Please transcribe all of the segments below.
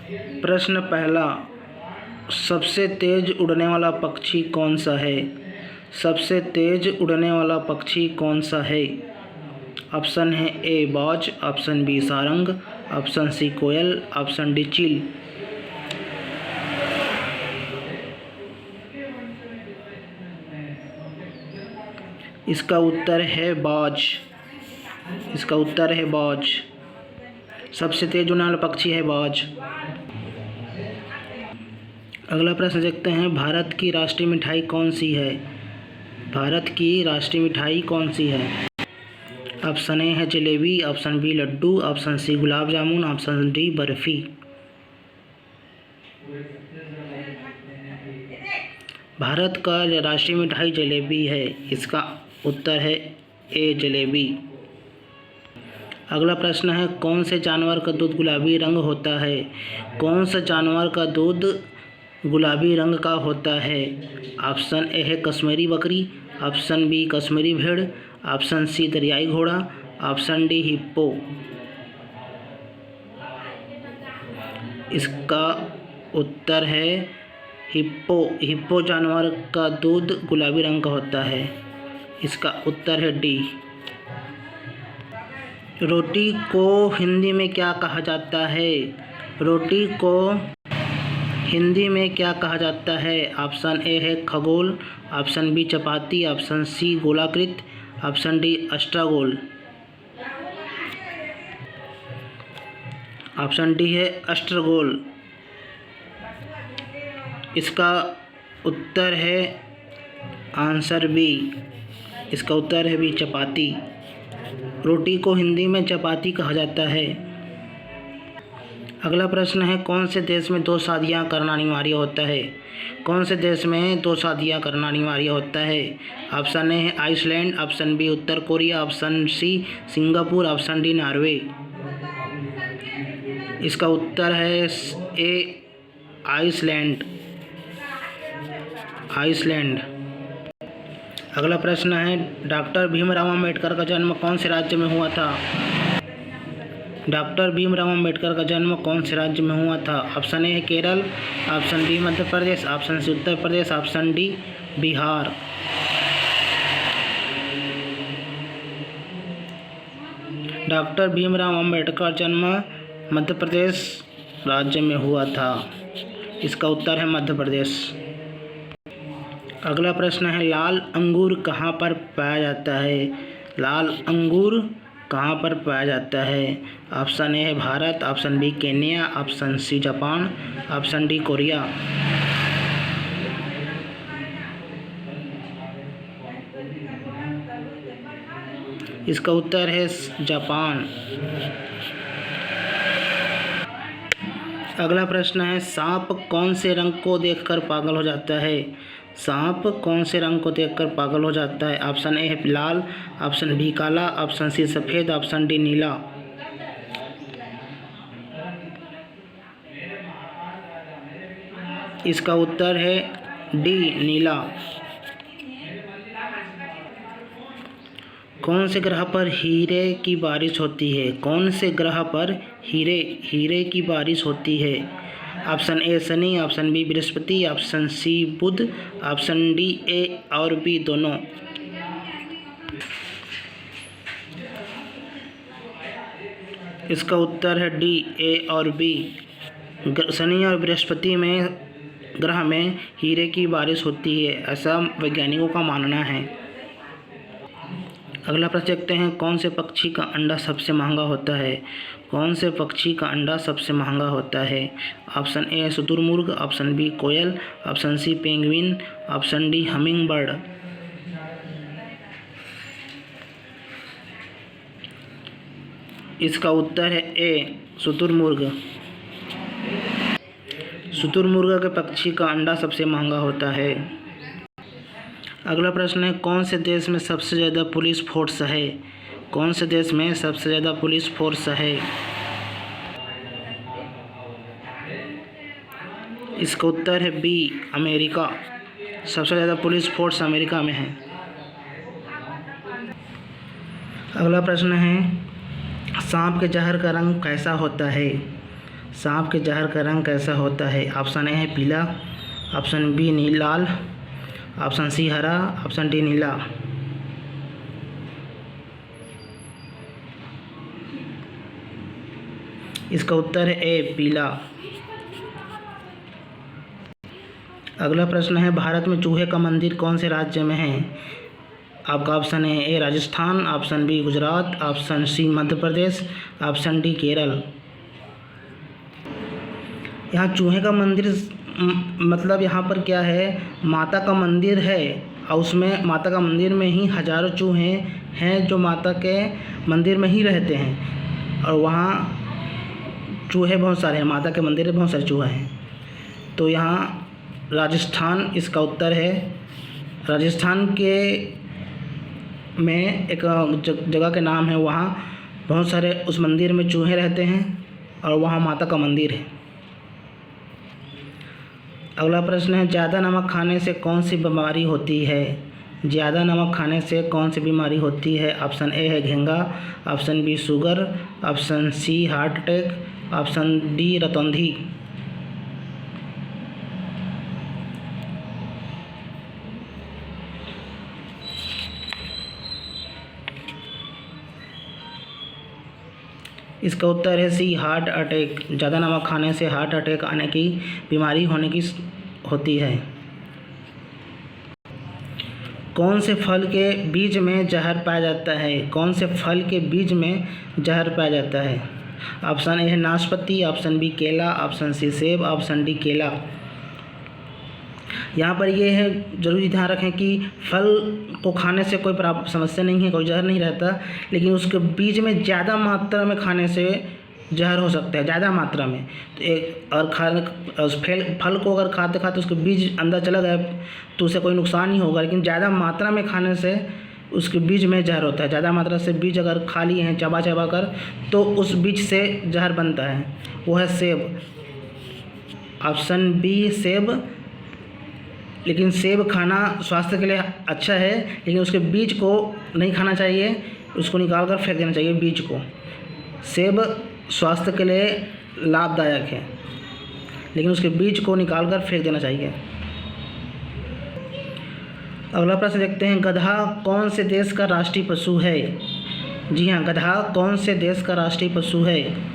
प्रश्न पहला, सबसे तेज उड़ने वाला पक्षी कौन सा है? सबसे तेज उड़ने वाला पक्षी कौन सा है? ऑप्शन है ए बाज, ऑप्शन बी सारंग, ऑप्शन सी कोयल, ऑप्शन डी चील। इसका उत्तर है बाज। इसका उत्तर है बाज। सबसे तेज उड़ने वाला पक्षी है बाज। अगला प्रश्न देखते हैं, भारत की राष्ट्रीय मिठाई कौन सी है? भारत की राष्ट्रीय मिठाई कौन सी है? ऑप्शन ए है jalebi, option B laddu, option C gulab jamun, option D barfi. Bharat का राष्ट्रीय मिठाई जलेबी है। इसका उत्तर है ए जलेबी। अगला प्रश्न है, कौन से जानवर का दूध गुलाबी रंग होता है? कौन सा जानवर का दूध गुलाबी रंग का होता है? ऑप्शन ए है कश्मीरी बकरी, ऑप्शन बी कश्मीरी भेड़, ऑप्शन सी दरियाई घोड़ा, ऑप्शन डी हिप्पो। इसका उत्तर है हिप्पो। हिप्पो जानवर का दूध गुलाबी रंग का होता है। इसका उत्तर है डी। रोटी को हिंदी में क्या कहा जाता है? रोटी को हिंदी में क्या कहा जाता है? ऑप्शन ए है खगोल, option B chapati, option C गोलाकृत, ऑप्शन डी अष्टगोल। ऑप्शन डी है अष्टगोल। इसका उत्तर है आंसर बी। इसका उत्तर है बी चपाती। रोटी को हिंदी में चपाती कहा जाता है। अगला प्रश्न है, कौन से देश में 2 शादियां करना अनिवार्य होता है? कौन से देश में 2 शादियां करना अनिवार्य होता है? ऑप्शन ए है आइसलैंड, ऑप्शन बी उत्तर कोरिया, option C Singapore, option D Norway. इसका उत्तर है ए आइसलैंड। आइसलैंड। अगला प्रश्न है, डॉक्टर भीमराव अम्बेडकर का जन्म कौन से राज्य में हुआ था? डॉक्टर भीमराव अम्बेडकर का जन्म कौन से राज्य में हुआ था? ऑप्शन ए है Kerala, option B Madhya Pradesh, option C Uttar Pradesh, option D Bihar. Doctor Bhimrao Ambedkar का जन्म मध्य प्रदेश राज्य में हुआ था। इसका उत्तर है मध्य प्रदेश। अगला प्रश्न है, लाल अंगूर कहाँ पर पाया जाता है? लाल अंगूर कहाँ पर पाया जाता है? ऑप्शन ए है Bharat, option B Kenya, option C Japan, option D Korea. इसका उत्तर है जापान। अगला प्रश्न है, सांप कौन से रंग को देखकर पागल हो जाता है? सांप कौन से रंग को देखकर पागल हो जाता है? ऑप्शन ए है लाल, ऑप्शन बी काला, ऑप्शन सी सफ़ेद, ऑप्शन डी नीला। इसका उत्तर है डी नीला। कौन से ग्रह पर हीरे की बारिश होती है? कौन से ग्रह पर हीरे की बारिश होती है? Option A Shani, option B Brihaspati, option C Budh, option D A और बी दोनों। इसका उत्तर है डी ए और बी। शनि और बृहस्पति में ग्रह में हीरे की बारिश होती है, ऐसा वैज्ञानिकों का मानना है। अगला प्रश्न देखते हैं, कौन से पक्षी का अंडा सबसे महंगा होता है? कौन से पक्षी का अंडा सबसे महंगा होता है? ऑप्शन ए शुतुरमुर्ग, ऑप्शन बी कोयल, option C penguin, option D humming bird. इसका उत्तर है ए शुतुरमुर्ग। शुतुरमुर्ग के पक्षी का अंडा सबसे महंगा होता है। अगला प्रश्न है, कौन से देश में सबसे ज़्यादा पुलिस फोर्स है? कौन से देश में सबसे ज़्यादा पुलिस फोर्स है? इसका उत्तर है बी अमेरिका। सबसे ज़्यादा पुलिस फोर्स अमेरिका में है। अगला प्रश्न है, सांप के जहर का रंग कैसा होता है? सांप के जहर का रंग कैसा होता है? ऑप्शन ए है पीला, ऑप्शन बी लाल, ऑप्शन सी हरा, ऑप्शन डी नीला। इसका उत्तर है ए पीला। अगला प्रश्न है, भारत में चूहे का मंदिर कौन से राज्य में है? आपका ऑप्शन है A Rajasthan, option B Gujarat, option C Madhya Pradesh, option D Kerala. यहाँ चूहे का मंदिर मतलब यहाँ पर क्या है, माता का मंदिर है और उसमें माता का मंदिर में ही हजारों चूहे हैं जो माता के मंदिर में ही रहते हैं और वहाँ चूहे बहुत सारे हैं, माता के मंदिर में बहुत सारे चूहे हैं। तो यहाँ राजस्थान इसका उत्तर है। राजस्थान के में एक जगह के नाम है, वहाँ बहुत सारे उस मंदिर में चूहे रहते हैं और वहाँ माता का मंदिर है। अगला प्रश्न है, ज़्यादा नमक खाने से कौन सी बीमारी होती है? ज़्यादा नमक खाने से कौन सी बीमारी होती है? ऑप्शन ए है घेंगा, option B sugar, option C heart attack, option D रतौंधी। इसका उत्तर है सी हार्ट अटैक। ज़्यादा नमक खाने से हार्ट अटैक आने की बीमारी होने की होती है। कौन से फल के बीज में जहर पाया जाता है? कौन से फल के बीज में जहर पाया जाता है? ऑप्शन ए है नाशपाती, ऑप्शन बी केला, ऑप्शन सी सेब, ऑप्शन डी केला। यहाँ पर ये है, जरूरी ध्यान रखें कि फल को खाने से कोई समस्या नहीं है, कोई जहर नहीं रहता, लेकिन उसके बीज में ज़्यादा मात्रा में खाने से जहर हो सकता है, ज़्यादा मात्रा में। तो एक और फल को अगर खाते खाते उसके बीज अंदर चला गया तो उसे कोई नुकसान नहीं होगा, लेकिन ज़्यादा मात्रा में खाने से उसके बीज में जहर होता है। ज़्यादा मात्रा से बीज अगर खा लिए हैं चबा चबा कर तो उस बीज से जहर बनता है, वो है सेब। ऑप्शन बी सेब। लेकिन सेब खाना स्वास्थ्य के लिए अच्छा है, लेकिन उसके बीज को नहीं खाना चाहिए, उसको निकाल कर फेंक देना चाहिए बीज को। सेब स्वास्थ्य के लिए लाभदायक है, लेकिन उसके बीज को निकाल कर फेंक देना चाहिए। अगला प्रश्न देखते हैं, गधा कौन से देश का राष्ट्रीय पशु है? जी हाँ, गधा कौन से देश का राष्ट्रीय पशु है?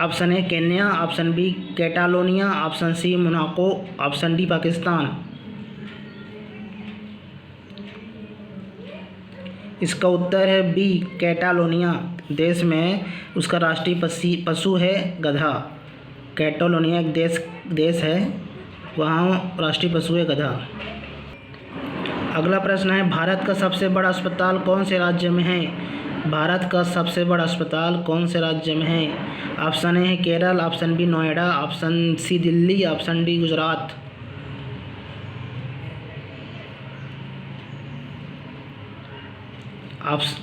Option A Kenya, option B Catalonia, option C Monaco, option D Pakistan. इसका उत्तर है बी कैटालोनिया देश में उसका राष्ट्रीय पशु है गधा। कैटालोनिया एक देश है, वहाँ राष्ट्रीय पशु है गधा। अगला प्रश्न है, भारत का सबसे बड़ा अस्पताल कौन से राज्य में है? भारत का सबसे बड़ा अस्पताल कौन से राज्य में है? ऑप्शन ए है Kerala, option B Noida, option C Delhi, option D Gujarat.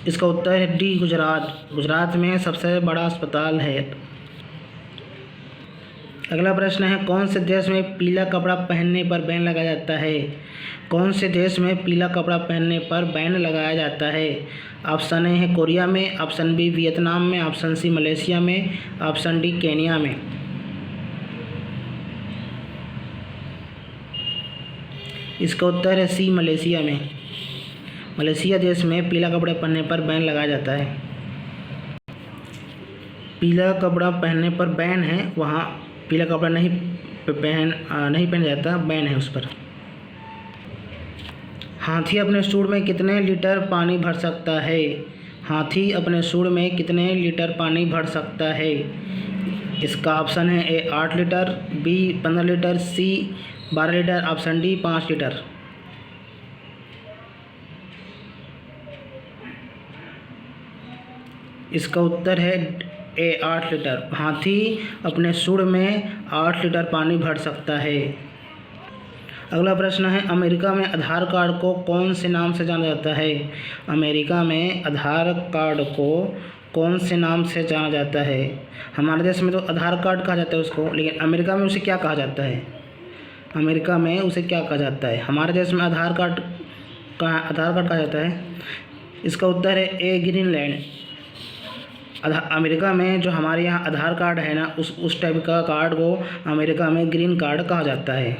इसका उत्तर है डी गुजरात। गुजरात में सबसे बड़ा अस्पताल है। अगला प्रश्न है, कौन से देश में पीला कपड़ा पहनने पर बैन लगाया जाता है? कौन से देश में पीला कपड़ा पहनने पर बैन लगाया जाता है? ऑप्शन ए है कोरिया में, ऑप्शन बी वियतनाम में, ऑप्शन सी मलेशिया में, ऑप्शन डी केन्या में। इसका उत्तर है सी मलेशिया में। मलेशिया देश में पीला कपड़ा पहनने पर बैन लगाया जाता है। पीला कपड़ा पहनने पर बैन है, वहाँ पीला कपड़ा नहीं पहना जाता, बैन है उस पर। हाथी अपने सूंड में कितने लीटर पानी भर सकता है? हाथी अपने सूंड में कितने लीटर पानी भर सकता है? इसका ऑप्शन है ए 8 लीटर, बी 15 लीटर, सी 12 लीटर, ऑप्शन डी 5 लीटर। इसका उत्तर है ए 8 लीटर। हाथी अपने सूंड में 8 लीटर पानी भर सकता है। अगला प्रश्न है, अमेरिका में आधार कार्ड को कौन से नाम से जाना जाता है? अमेरिका में आधार कार्ड को कौन से नाम से जाना जाता है? हमारे देश में तो आधार कार्ड कहा जाता है उसको, लेकिन अमेरिका में उसे क्या कहा जाता है? अमेरिका में उसे क्या कहा जाता है? हमारे देश में आधार कार्ड कहा जाता है। इसका उत्तर है ए ग्रीनलैंड। अमेरिका में जो हमारे यहाँ आधार कार्ड है ना, उस टाइप का कार्ड को अमेरिका में ग्रीन कार्ड कहा जाता है।